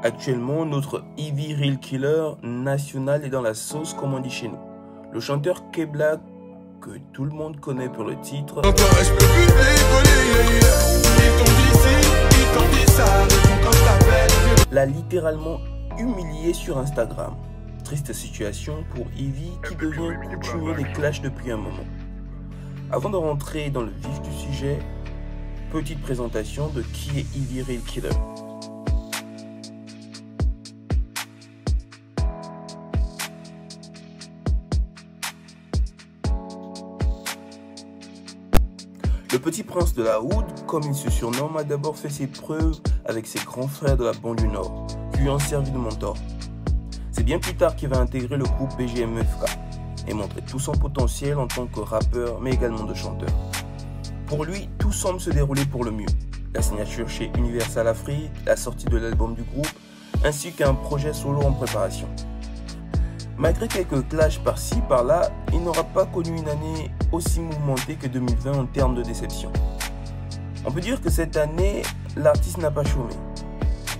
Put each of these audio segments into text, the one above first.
Actuellement, notre Ivy Real Killer national est dans la sauce, comme on dit chez nous. Le chanteur K-Black, que tout le monde connaît pour le titre, l'a littéralement humilié sur Instagram. Triste situation pour Ivy qui devient coutumier des clashs depuis un moment. Avant de rentrer dans le vif du sujet, petite présentation de qui est Ivy Real Killer. Le petit prince de la Hood, comme il se surnomme, a d'abord fait ses preuves avec ses grands frères de la banlieue nord, qui lui ont servi de mentor. C'est bien plus tard qu'il va intégrer le groupe BGMFK et montrer tout son potentiel en tant que rappeur, mais également de chanteur. Pour lui, tout semble se dérouler pour le mieux. La signature chez Universal Afrique, la sortie de l'album du groupe, ainsi qu'un projet solo en préparation. Malgré quelques clashs par-ci, par-là, il n'aura pas connu une année aussi mouvementée que 2020 en termes de déception. On peut dire que cette année, l'artiste n'a pas chômé.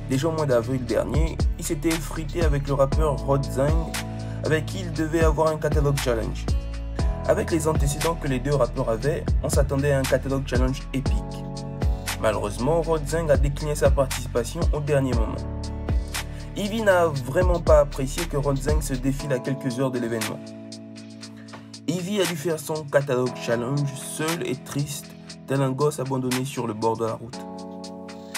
Déjà au mois d'avril dernier, il s'était effrité avec le rappeur Rod Zang, avec qui il devait avoir un catalogue challenge. Avec les antécédents que les deux rappeurs avaient, on s'attendait à un catalogue challenge épique. Malheureusement, Rod Zang a décliné sa participation au dernier moment. Ivy n'a vraiment pas apprécié que Rod Zang se défile à quelques heures de l'événement. Ivy a dû faire son catalogue challenge seul et triste, tel un gosse abandonné sur le bord de la route.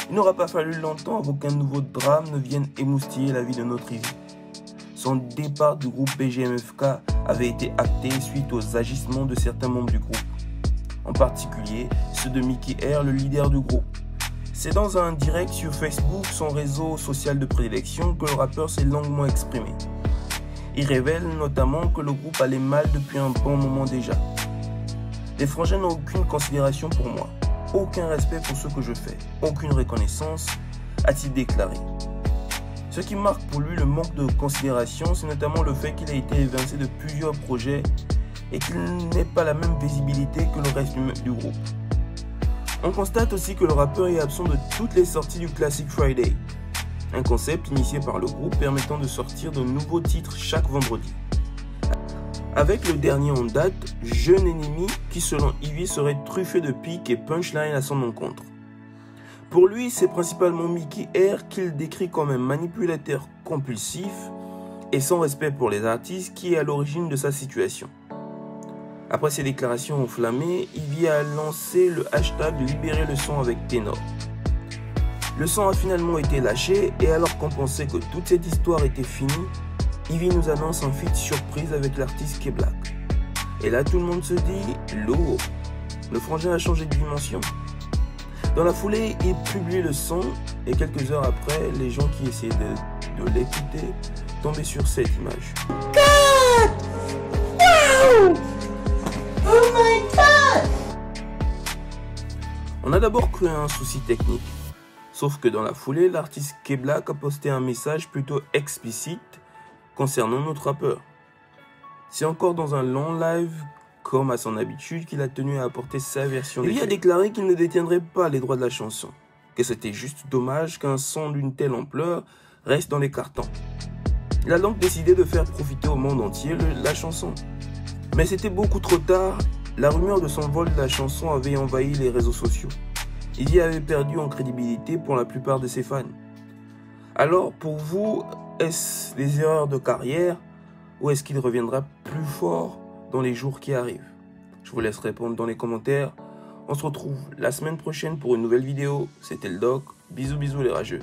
Il n'aura pas fallu longtemps avant qu'un nouveau drame ne vienne émoustiller la vie de notre Ivy. Son départ du groupe BGMFK avait été acté suite aux agissements de certains membres du groupe, en particulier ceux de Mickey R, le leader du groupe. C'est dans un direct sur Facebook, son réseau social de prédilection, que le rappeur s'est longuement exprimé. Il révèle notamment que le groupe allait mal depuis un bon moment déjà. Les frangins n'ont aucune considération pour moi, aucun respect pour ce que je fais, aucune reconnaissance, a-t-il déclaré. Ce qui marque pour lui le manque de considération, c'est notamment le fait qu'il a été évincé de plusieurs projets et qu'il n'ait pas la même visibilité que le reste du groupe. On constate aussi que le rappeur est absent de toutes les sorties du Classic Friday, un concept initié par le groupe permettant de sortir de nouveaux titres chaque vendredi. Avec le dernier en date, Jeune Ennemi, qui selon Ivy serait truffé de piques et punchlines à son encontre. Pour lui, c'est principalement Mickey R qu'il décrit comme un manipulateur compulsif et sans respect pour les artistes qui est à l'origine de sa situation. Après ces déclarations enflammées, Ivy a lancé le hashtag Libérer le son avec Ténor. Le son a finalement été lâché et alors qu'on pensait que toute cette histoire était finie, Ivy nous annonce un feat surprise avec l'artiste K-Black. Et là tout le monde se dit lourd, le frangin a changé de dimension. Dans la foulée, il publie le son et quelques heures après, les gens qui essayaient de l'écouter tombaient sur cette image. God! Wow! Oh my God! On a d'abord cru à un souci technique, sauf que dans la foulée, l'artiste K-Black a posté un message plutôt explicite concernant notre rappeur. C'est encore dans un long live, comme à son habitude, qu'il a tenu à apporter sa version des faits. Il a déclaré qu'il ne détiendrait pas les droits de la chanson, que c'était juste dommage qu'un son d'une telle ampleur reste dans les cartons. Il a donc décidé de faire profiter au monde entier la chanson. Mais c'était beaucoup trop tard, la rumeur de son vol de la chanson avait envahi les réseaux sociaux. Il y avait perdu en crédibilité pour la plupart de ses fans. Alors pour vous, est-ce des erreurs de carrière ou est-ce qu'il reviendra plus fort dans les jours qui arrivent? Je vous laisse répondre dans les commentaires. On se retrouve la semaine prochaine pour une nouvelle vidéo. C'était le Doc. Bisous bisous les rageux.